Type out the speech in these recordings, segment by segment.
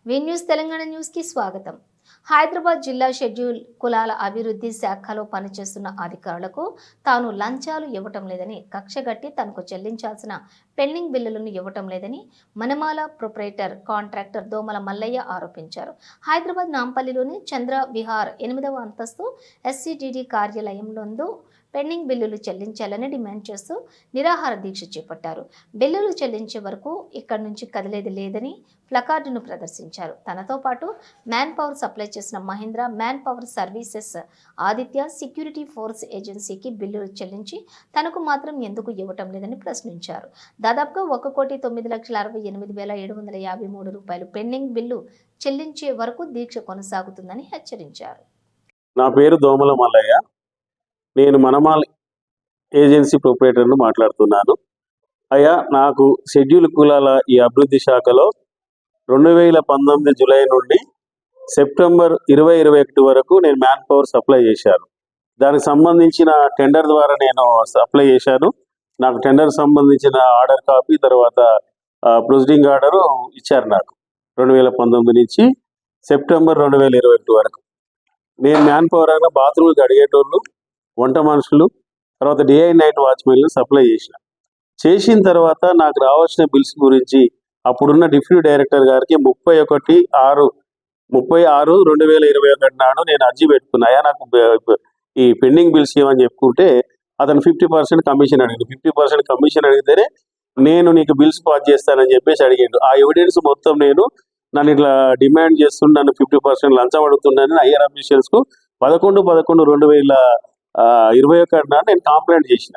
వి news Telangana news కి స్వాగతం. హైదరాబాద్ జిల్లా షెడ్యూల్ కులాల అభివృద్ధి శాఖలో పనిచేస్తున్న అధికారులకు తాను లంచాలు ఇవ్వటం లేదని, కక్షగట్టి తనకు చెల్లించాల్సిన పెండింగ్ బిల్లులను ఇవ్వటం లేదని మనమాల ప్రొపరేటర్ కాంట్రాక్టర్ దోమల మల్లయ్య ఆరోపించారు. హైదరాబాద్ నాంపల్లిలోని చంద్ర విహార్ 8వ అంతస్తు ఎస్సీడీడీ కార్యాలయంలో పెండింగ్ బిల్లులు చెల్లించాలని డిమాండ్ చేస్తూ నిరాహార దీక్ష చేపట్టారు. బిల్లులు చెల్లించే వరకు ఇక్కడి నుంచి కదిలేది లేదని ప్లకార్డును ప్రదర్శించారు. తనతో పాటు మ్యాన్ పవర్ సప్లై చేసిన Mahindra man power services Aditya security force ఏజెన్సీకి బిల్లులు చెల్లించి తనకు మాత్రం ఎందుకు ఇవ్వటం లేదని ప్రశ్నించారు. దాదాపుగా 1,968,753 రూపాయలు పెండింగ్ బిల్లు చెల్లించే వరకు దీక్ష కొనసాగుతుందని హెచ్చరించారు. నా పేరు దోమల మల్లయ్య. నేను మనమాల్ ఏజెన్సీ ప్రొపరేటర్ను మాట్లాడుతున్నాను. అయ్యా, నాకు షెడ్యూల్ కులాల ఈ అభివృద్ధి శాఖలో 2019 జూలై నుండి సెప్టెంబర్ 2021 వరకు నేను మ్యాన్ పవర్ సప్లై చేశాను. దానికి సంబంధించిన టెండర్ ద్వారా నేను సప్లై చేశాను. నాకు టెండర్ సంబంధించిన ఆర్డర్ కాపీ, తర్వాత ప్రొసీడింగ్ ఆర్డరు ఇచ్చారు నాకు 2019 నుంచి సెప్టెంబర్ 2021 వరకు. నేను మ్యాన్ పవర్ అయినా బాత్రూమ్కి అడిగేటోళ్ళు, వంట మనుషులు, తర్వాత డే అండ్ నైట్ వాచ్మెన్లు సప్లై చేసిన తర్వాత నాకు రావాల్సిన బిల్స్ గురించి అప్పుడున్న డిప్యూటీ డైరెక్టర్ గారికి 36/2021 నాడు నేను అర్జీ పెట్టుకున్నాయా, నాకు ఈ పెండింగ్ బిల్స్ ఏమని చెప్పుకుంటే అతను 50% కమిషన్ అడిగాడు. 50% కమిషన్ అడిగితేనే నేను నీకు బిల్స్ పాస్ చేస్తానని చెప్పేసి అడిగాడు. ఆ ఎవిడెన్స్ మొత్తం నన్ను ఇట్లా డిమాండ్ చేస్తుండే, నన్ను 50% లంచం అడుగుతున్నానని హయ్యర్ అఫీషియల్స్కు 11/11/2021 నాడు నేను కంప్లైంట్ చేసిన.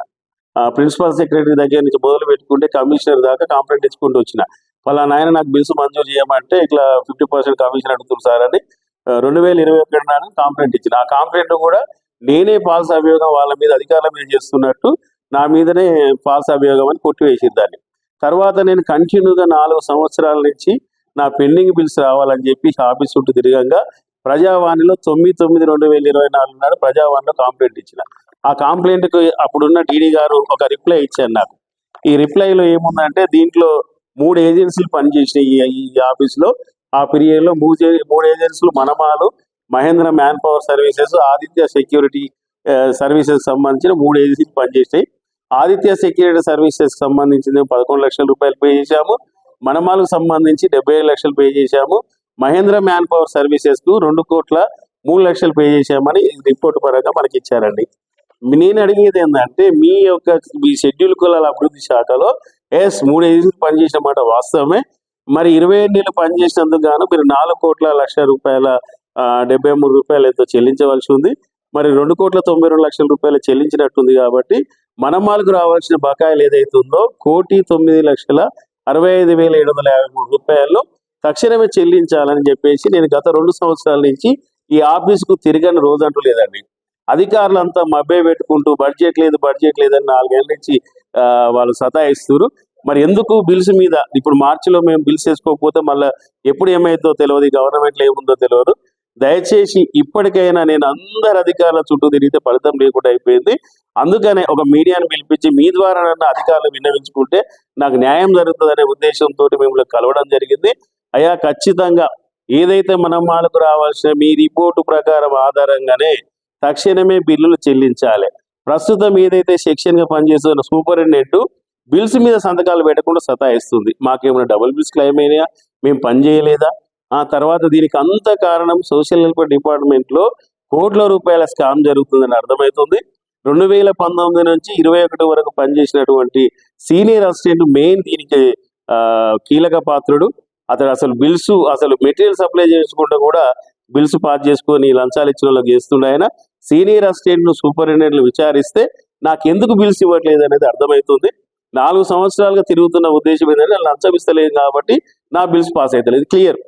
ప్రిన్సిపల్ సెక్రటరీ దగ్గర నుంచి మొదలు పెట్టుకుంటే కమిషనర్ దాకా కంప్లైంట్ ఇచ్చుకుంటూ వచ్చిన. వాళ్ళ ఆయన నాకు బిల్స్ మంజూరు చేయమంటే ఇట్లా 50% కమిషన్ అడుగుతుంది సార్ అని 2021 నాడు కంప్లైంట్ ఇచ్చిన. ఆ కంప్లైంట్ కూడా నేనే ఫాల్స్ అభియోగం వాళ్ళ మీద అధికారుల మీద చేస్తున్నట్టు నా మీదనే ఫాల్స్ అభియోగం అని కొట్టివేసింది దాన్ని. తర్వాత నేను కంటిన్యూగా 4 సంవత్సరాల నుంచి నా పెండింగ్ బిల్స్ రావాలని చెప్పి ఆఫీస్ చుట్టూ తిరగంగా ప్రజావాణిలో 9/9/2024 నాడు ప్రజావాణిలో కంప్లైంట్ ఇచ్చిన. ఆ కంప్లైంట్కి అప్పుడున్న డీడీ గారు ఒక రిప్లై ఇచ్చారు నాకు. ఈ రిప్లైలో ఏముందంటే, దీంట్లో 3 ఏజెన్సీలు పనిచేసినాయి ఈ ఆఫీస్లో. ఆ పీరియడ్లో 3 ఏజెన్సీలు మనమాలు, Mahendra manpower services, Aditya security services సంబంధించిన 3 ఏజెన్సీలు పనిచేసినాయి. ఆదిత్య సెక్యూరిటీ సర్వీసెస్ సంబంధించిన 11 లక్షల రూపాయలు పే చేశాము. మనమాలకు సంబంధించి 75 లక్షలు పే చేశాము. మహేంద్ర మ్యాన్ పవర్ సర్వీసెస్కు 2,03,00,000 పే చేశామని రిపోర్ట్ పరంగా మనకి ఇచ్చారండి. నేను అడిగేది ఏంటంటే, మీ షెడ్యూల్ కులాల అభివృద్ధి శాఖలో 3 ఏజెన్సీలు పనిచేసిన మాట వాస్తవమే. మరి 27 నెలలు పనిచేసినందుకు గాను మీరు 4,01,00,000 రూపాయల 73 రూపాయలు ఎంతో చెల్లించవలసి ఉంది. మరి 2,92,00,000 రూపాయలు చెల్లించినట్టుంది. కాబట్టి మనమాలకు రావాల్సిన బకాయిలు ఏదైతే ఉందో 1,09,65,753 రూపాయలు తక్షణమే చెల్లించాలని చెప్పేసి నేను గత 2 సంవత్సరాల నుంచి ఈ ఆఫీసుకు తిరగని రోజంటూ లేదండి. అధికారులంతా మభ్య పెట్టుకుంటూ బడ్జెట్ లేదని 4 ఏళ్ళ నుంచి వాళ్ళు సతాయిస్తారు. మరి ఎందుకు బిల్స్ మీద ఇప్పుడు మార్చిలో మేము బిల్స్ వేసుకోకపోతే మళ్ళీ ఎప్పుడు ఏమైందో తెలియదు, గవర్నమెంట్లో ఏముందో తెలియదు. దయచేసి ఇప్పటికైనా నేను అందరు అధికారుల చుట్టూ తిరిగితే ఫలితం లేకుండా అయిపోయింది. అందుకనే ఒక మీడియాను పిలిపించి మీ ద్వారా నన్ను అధికారులు విన్నవించుకుంటే నాకు న్యాయం జరుగుతుందనే ఉద్దేశంతో మిమ్మల్ని కలవడం జరిగింది. అయ్యా, ఖచ్చితంగా ఏదైతే మనమాలకు రావాల్సిన మీ రిపోర్టు ప్రకారం ఆధారంగానే తక్షణమే బిల్లులు చెల్లించాలి. ప్రస్తుతం ఏదైతే సెక్షన్గా పనిచేస్తున్న సూపరింటెండెంట్ బిల్స్ మీద సంతకాలు పెట్టకుండా సతాయిస్తుంది. మాకేమైనా డబుల్ బిల్స్ క్లెయిమ్ అయినాయా, మేము పని చేయలేదా? తర్వాత దీనికి అంత కారణం సోషల్ వెల్ఫేర్ డిపార్ట్మెంట్లో కోట్ల రూపాయల స్కామ్ జరుగుతుందని అర్థమవుతుంది. 2019 నుంచి 2021 వరకు పనిచేసినటువంటి సీనియర్ అసిస్టెంట్ మెయిన్ దీనికి కీలక పాత్రుడు. అతడు అసలు మెటీరియల్ సప్లై చేసుకుంటూ కూడా బిల్స్ పాస్ చేసుకొని లంచాలు ఇచ్చిన వాళ్ళకి చేస్తుండే ఆయన. సీనియర్ అసిస్టెంట్ను సూపరింటెండెంట్లు విచారిస్తే నాకు ఎందుకు బిల్స్ ఇవ్వట్లేదు అనేది అర్థమవుతుంది. 4 సంవత్సరాలుగా తిరుగుతున్న ఉద్దేశం ఏంటంటే లంచం ఇస్తలేదు కాబట్టి నా బిల్స్ పాస్ అవుతలేదు. క్లియర్.